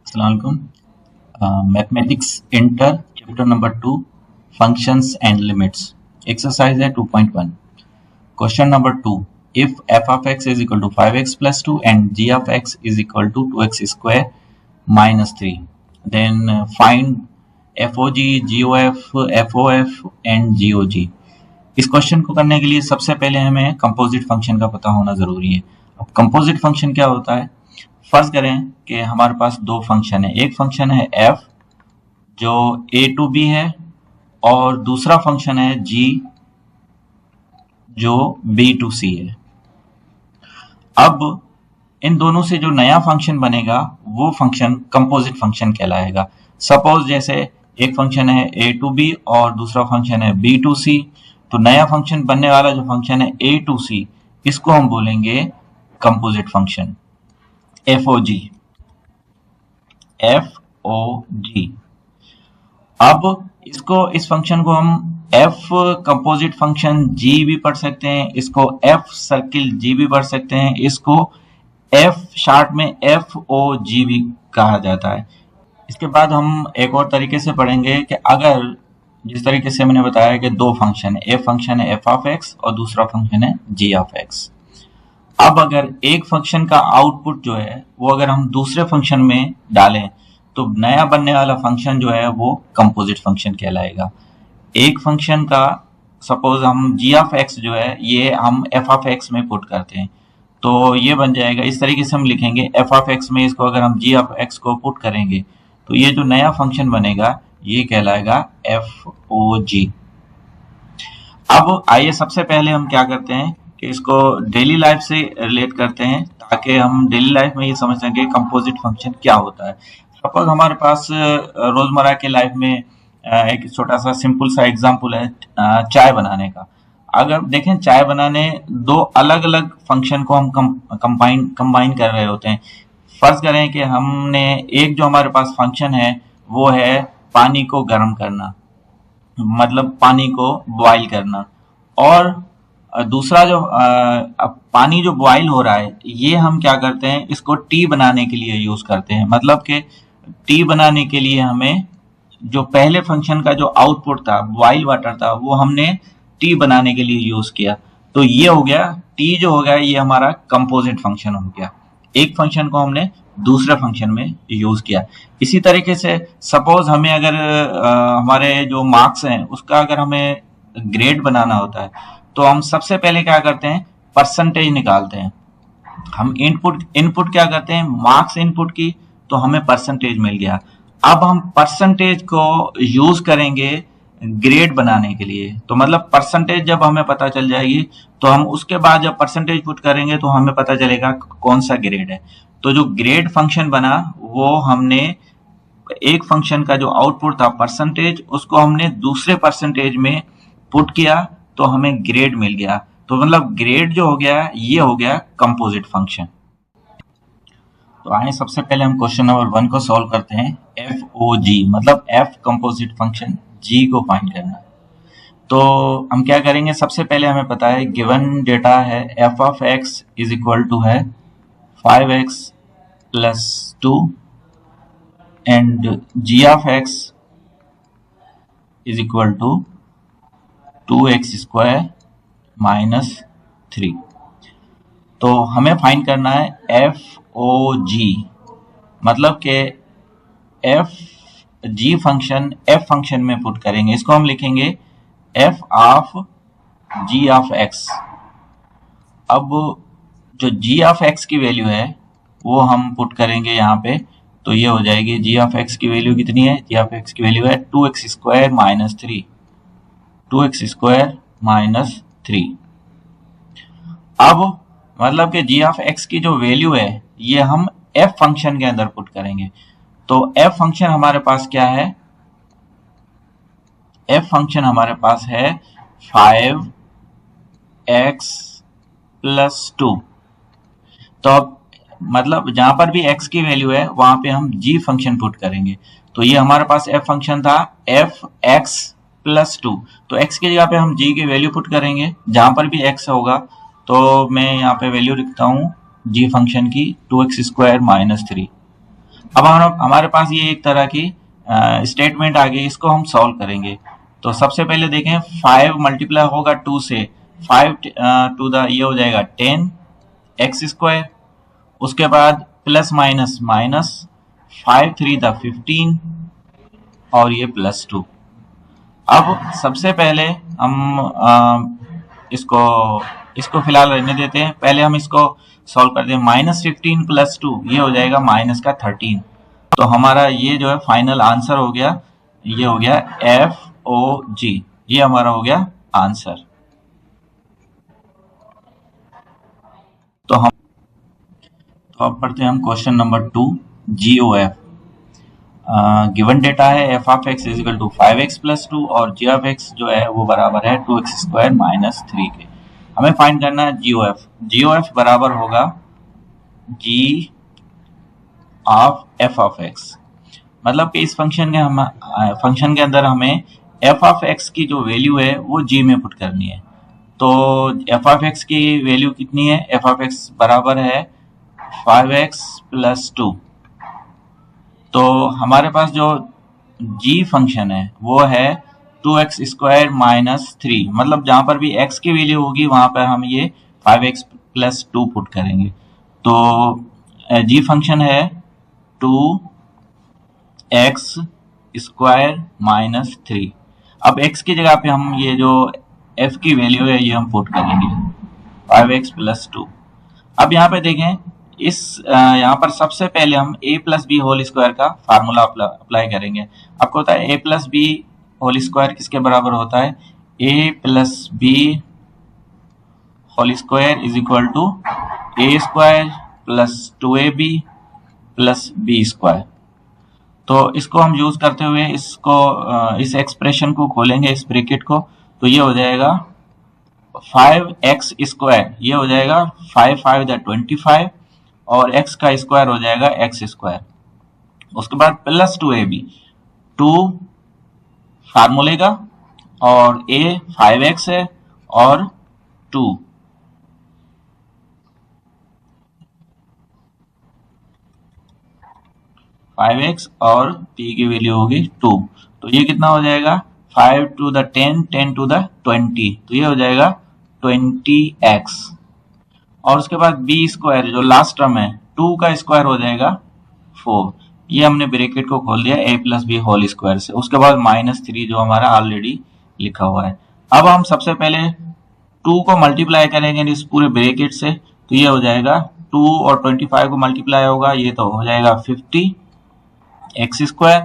Assalamualaikum. Mathematics Inter chapter number 2 functions and limits exercise है 2.1. Question number 2. If f of x is equal to 5x plus 2 and g of x is equal to 2x square minus 3, then find FOG, GOF, FOF and GOG. इस question को करने के लिए सबसे पहले हमें composite function का पता होना जरूरी है. अब कंपोजिट फंक्शन क्या होता है? फर्ज करें कि हमारे पास दो फंक्शन है. एक फंक्शन है f जो a टू b है और दूसरा फंक्शन है g जो b टू c है. अब इन दोनों से जो नया फंक्शन बनेगा वो फंक्शन कंपोजिट फंक्शन कहलाएगा. सपोज जैसे एक फंक्शन है a टू b और दूसरा फंक्शन है b टू c, तो नया फंक्शन बनने वाला जो फंक्शन है a टू c इसको हम बोलेंगे कंपोजिट फंक्शन FOG. अब इस फंक्शन को हम f कंपोजिट फंक्शन g भी पढ़ सकते हैं, इसको f सर्किल g भी पढ़ सकते हैं, इसको f शार्ट में FOG भी कहा जाता है. इसके बाद हम एक और तरीके से पढ़ेंगे कि अगर जिस तरीके से मैंने बताया कि दो फंक्शन है, एक फंक्शन है f ऑफ x और दूसरा फंक्शन है g ऑफ x. अब अगर एक फंक्शन का आउटपुट जो है वो अगर हम दूसरे फंक्शन में डालें तो नया बनने वाला फंक्शन जो है वो कंपोजिट फंक्शन कहलाएगा. एक फंक्शन का सपोज हम g ऑफ x जो है ये हम f ऑफ x में पुट करते हैं तो ये बन जाएगा. इस तरीके से हम लिखेंगे f ऑफ x में इसको अगर हम g ऑफ x को पुट करेंगे तो ये जो नया फंक्शन बनेगा ये कहलाएगा FOG. अब आइए सबसे पहले हम क्या करते हैं कि इसको डेली लाइफ से रिलेट करते हैं ताकि हम डेली लाइफ में ये समझ सकें कंपोजिट फंक्शन क्या होता है. सपोज हमारे पास रोजमर्रा के लाइफ में एक छोटा सा सिंपल सा एग्जांपल है चाय बनाने का. अगर देखें चाय बनाने दो अलग अलग फंक्शन को हम कंबाइन कर रहे होते हैं. फर्ज करें कि हमने एक जो हमारे पास फंक्शन है वो है पानी को गर्म करना, मतलब पानी को बॉईल करना, और दूसरा जो अब पानी जो बॉईल हो रहा है ये हम क्या करते हैं इसको टी बनाने के लिए यूज करते हैं. मतलब कि टी बनाने के लिए हमें जो पहले फंक्शन का जो आउटपुट था बॉईल वाटर था वो हमने टी बनाने के लिए यूज किया. तो ये हो गया टी जो हो गया ये हमारा कंपोजिट फंक्शन हो गया. एक फंक्शन को हमने दूसरे फंक्शन में यूज किया. इसी तरीके से सपोज हमें अगर हमारे जो मार्क्स हैं उसका अगर हमें ग्रेड बनाना होता है तो हम सबसे पहले क्या करते हैं परसेंटेज निकालते हैं. हम इनपुट क्या करते हैं मार्क्स इनपुट की तो हमें परसेंटेज मिल गया. अब हम परसेंटेज को यूज करेंगे ग्रेड बनाने के लिए. तो मतलब परसेंटेज जब हमें पता चल जाएगी तो हम उसके बाद जब परसेंटेज पुट करेंगे तो हमें पता चलेगा कौन सा ग्रेड है. तो जो ग्रेड फंक्शन बना वो हमने एक फंक्शन का जो आउटपुट था परसेंटेज उसको हमने दूसरे परसेंटेज में पुट किया तो हमें ग्रेड मिल गया. तो मतलब ग्रेड जो हो गया ये हो गया कंपोजिट फंक्शन. तो आइए सबसे पहले हम क्वेश्चन नंबर 1 को सॉल्व करते हैं. FOG मतलब f कंपोजिट फंक्शन g को फाइंड करना. तो हम क्या करेंगे सबसे पहले हमें पता है गिवन डेटा है f of x is equal to है 5x plus 2 and g of x is equal to 2x square minus 3. तो हमें फाइंड करना है FOG मतलब के g फंक्शन f फंक्शन में पुट करेंगे. इसको हम लिखेंगे f of g of x. अब जो g ऑफ x की वैल्यू है वो हम पुट करेंगे यहाँ पे तो ये हो जाएगी g ऑफ x की वैल्यू कितनी है. g ऑफ x की वैल्यू है 2x square minus 3, 2x square minus 3. अब मतलब कि g ऑफ x की जो वैल्यू है ये हम f फंक्शन के अंदर पुट करेंगे. तो f फंक्शन हमारे पास क्या है, f फंक्शन हमारे पास है 5x प्लस 2. तो अब मतलब जहां पर भी x की वैल्यू है वहां पे हम g फंक्शन पुट करेंगे. तो ये हमारे पास f फंक्शन था fx प्लस 2. तो x की जगह पे हम g की वैल्यू पुट करेंगे. जहां पर भी x होगा तो मैं यहाँ पे वैल्यू लिखता हूँ g फंक्शन की 2x स्क्वायर माइनस 3. अब हमारे पास ये एक तरह की स्टेटमेंट आ गई, इसको हम सॉल्व करेंगे। तो सबसे पहले देखें, 5 मल्टीप्लाई होगा 2 से, 5 टू द ये हो जाएगा 10 एक्स स्क्वायर। उसके बाद प्लस माइनस माइनस, 5 3 द 15 और ये प्लस 2। अब सबसे पहले हम इसको इसको फिलहाल रहने देते हैं, पहले हम इसको सॉल्व करते हैं। -15 प्लस 2 ये हो जाएगा माइनस का 13। तो हमारा ये जो है फाइनल आंसर हो गया, ये हो गया FOG, ये हमारा हो गया आंसर। तो अब पढ़ते हैं हम question number 2, GOF। Given data है f of x is equal to 5x plus 2 और g ऑफ x जो है वो बराबर है 2x स्क्वायर माइनस 3 के। हमें फाइंड करना है GOF। GOF बराबर होगा g of f of x, मतलब कि इस फंक्शन के अंदर हमें f ऑफ x की जो वैल्यू है वो g में पुट करनी है। तो f ऑफ x की वैल्यू कितनी है? f ऑफ x बराबर है 5x प्लस 2। तो हमारे पास जो g फंक्शन है वो है 2x स्क्वायर माइनस 3, मतलब जहां पर भी x की वैल्यू होगी वहां पर हम ये 5x प्लस 2 पुट करेंगे। तो g फंक्शन है 2x स्क्वायर माइनस 3। अब x की जगह पे हम ये जो f की वैल्यू है ये हम पुट करेंगे 5x प्लस 2। अब यहाँ पे देखें, यहाँ पर सबसे पहले हम a plus B whole square का फार्मूला अप्लाई करेंगे। आपको पता है a plus B whole square किसके बराबर होता है? a plus B whole square is equal to a square plus 2ab plus b square. तो इसको हम यूज करते हुए इस एक्सप्रेशन को खोलेंगे, इस ब्रैकेट को, तो ये हो जाएगा 5x स्क्वायर, ये हो जाएगा 5 5 द 25 और x का स्क्वायर हो जाएगा x स्क्वायर। उसके बाद प्लस 2ab, 2 फार्मूले का और a 5x है और 2 5x और p की वैल्यू होगी 2। तो ये कितना हो जाएगा? 5 टू द 10, 10 टू द 20, तो ये हो जाएगा 20x। और उसके बाद b स्क्वायर जो लास्ट टर्म है 2 का स्क्वायर हो जाएगा 4। ये हमने ब्रैकेट को खोल दिया a plus B whole square से। उसके बाद -3 जो हमारा ऑलरेडी लिखा हुआ है। अब हम सबसे पहले 2 को मल्टीप्लाई करेंगे इस पूरे ब्रैकेट से, तो ये हो जाएगा 2 और 25 को मल्टीप्लाई होगा, ये तो हो जाएगा 50 एक्स स्क्वायर।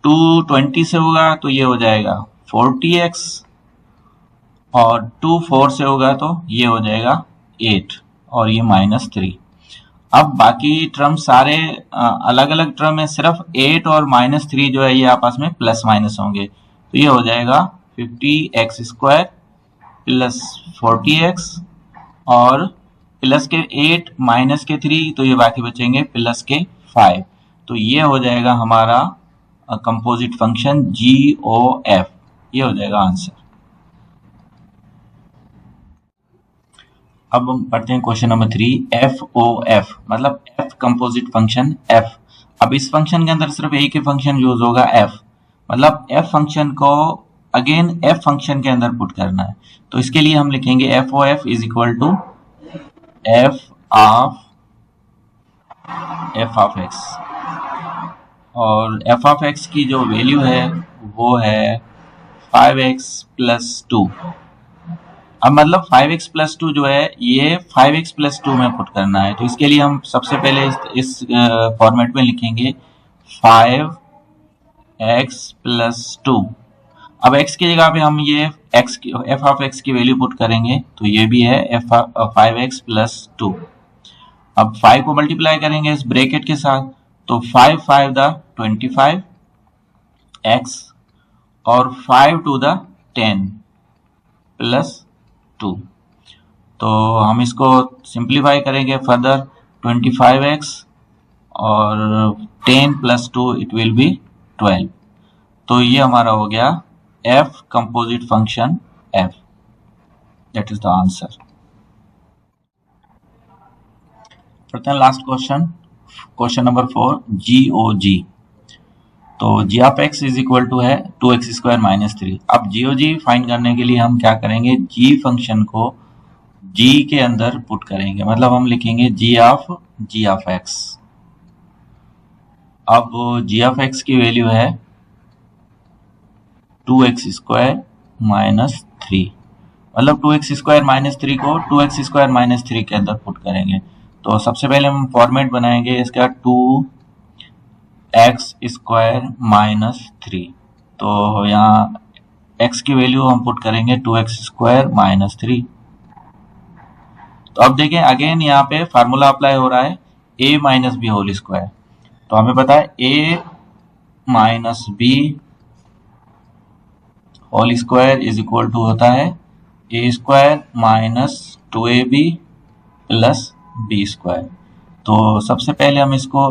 2 20 से होगा तो ये हो जाएगा 40x और 2 4 से होगा तो ये हो जाएगा 8 और ये -3। अब बाकी टर्म सारे अलग अलग टर्म है, सिर्फ 8 और -3 जो है ये आपस में प्लस माइनस होंगे, तो ये हो जाएगा 50x स्क्वायर प्लस 40x और प्लस के 8 माइनस के 3, तो ये बाकी बचेंगे प्लस के 5। तो ये हो जाएगा हमारा कंपोजिट फंक्शन GOF, ये हो जाएगा आंसर। अब हम पढ़ते हैं क्वेश्चन नंबर 3, FOF, मतलब F कंपोजिट फंक्शन F। अब इस फंक्शन के अंदर सिर्फ एक ही फंक्शन यूज होगा F, मतलब F फंक्शन को अगेन F फंक्शन के अंदर पुट करना है। तो इसके लिए हम लिखेंगे FOF is equal to F of x, और f ऑफ x की जो वैल्यू है वो है 5x प्लस 2। अब मतलब 5x प्लस 2 जो है ये 5x प्लस 2 में पुट करना है। तो इसके लिए हम सबसे पहले इस फॉर्मेट में लिखेंगे 5x प्लस 2। अब x की जगह पे हम ये f ऑफ x की वैल्यू पुट करेंगे, तो ये भी है 5x प्लस 2। अब 5 को मल्टीप्लाई करेंगे इस ब्रैकेट के साथ, तो 5 5 द 25 x और 5 टू द 10 प्लस 2। तो हम इसको सिंप्लीफाई करेंगे फर्दर, 25x और 10 प्लस 2 इट विल बी 12। तो ये हमारा हो गया F composite function F, that is the answer. Last question question number 4 GOG। तो G of x is equal to है 2x² माइनस 3। अब GOG फाइंड करने के लिए हम क्या करेंगे, g फंक्शन को g के अंदर पुट करेंगे, मतलब हम लिखेंगे g ऑफ x। अब g ऑफ x की वैल्यू है 2x² माइनस 3, मतलब 2x² माइनस 3 को 2x² माइनस 3 के अंदर पुट करेंगे। तो सबसे पहले हम फॉर्मेट बनाएंगे इसका 2x² माइनस 3। तो यहाँ x की वैल्यू हम पुट करेंगे 2x² माइनस 3। तो अब देखें अगेन यहाँ पे फार्मूला अप्लाई हो रहा है a minus B whole square. तो हमें पता है a minus B whole square is equal to होता है a² minus 2ab plus b²। तो सबसे पहले हम इसको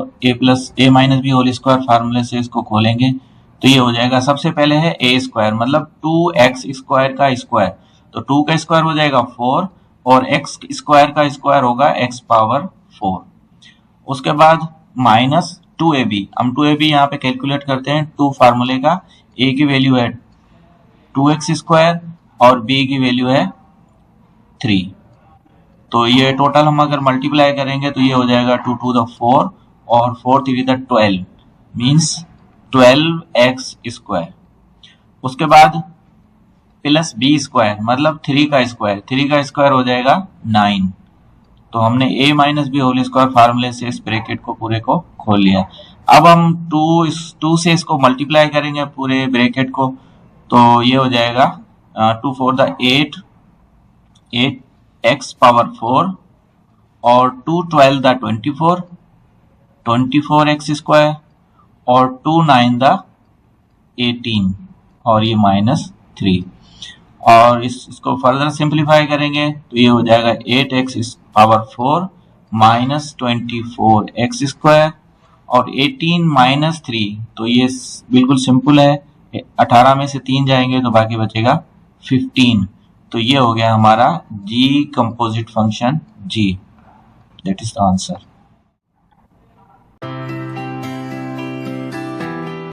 a minus B whole square फार्मूले से इसको खोलेंगे तो ये हो जाएगा, सबसे पहले है a² मतलब 2x² का स्क्वायर, तो 2 का स्क्वायर हो जाएगा 4 और x² का स्क्वायर होगा x पावर 4। उसके बाद माइनस 2ab, हम 2ab यहाँ पे कैलकुलेट करते हैं 2 फार्मूले का, a की वैल्यू है 2x² और b की वैल्यू है 3। तो ये टोटल हम अगर मल्टीप्लाई करेंगे तो ये हो जाएगा 2 to the 4 और 4 3 the 12 मीन्स 12x²। उसके बाद प्लस b² मतलब 3 का स्क्वायर हो जाएगा 9। तो हमने a minus B whole square फार्मूले से इस ब्रैकेट को पूरे को खोल लिया। अब हम 2 से इसको मल्टीप्लाई करेंगे पूरे ब्रैकेट को, तो ये हो जाएगा 2 4 the 8x पावर 4 और 2 12 the 24x² और 2 9 the 18 और ये माइनस 3। और इसको फर्दर सिंप्लीफाई करेंगे तो ये हो जाएगा 8x पावर 4 माइनस 24x² और 18 माइनस 3। तो ये बिल्कुल सिंपल है, 18 में से 3 जाएंगे तो बाकी बचेगा 15। तो ये हो गया हमारा g composite function g, that is the answer.